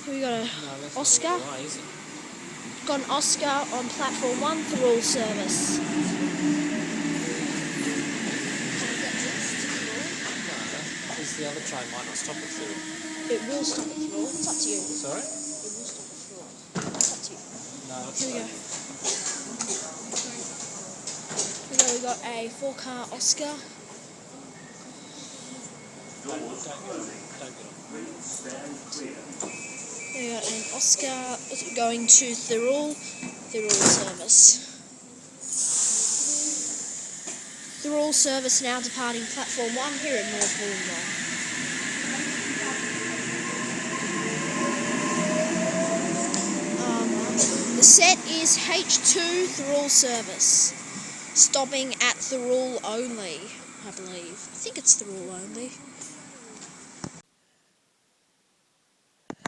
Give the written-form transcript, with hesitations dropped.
Here we got a that's Oscar. not all the way, is it? Got an Oscar on platform 1 through all service. No, because the other train might not stop at Thurl. It will stop at Thurl. It's up to you. Sorry? It will stop at Thurl. It's up to you. No, it's Here we go. We got a 4-car Oscar. Don't get on. We got an Oscar going to Thurl service. Thurl service now departing platform 1 here at North Wollongong. The set is H2 Thurl service, stopping at Thurl only, I believe. I think it's Thurl only.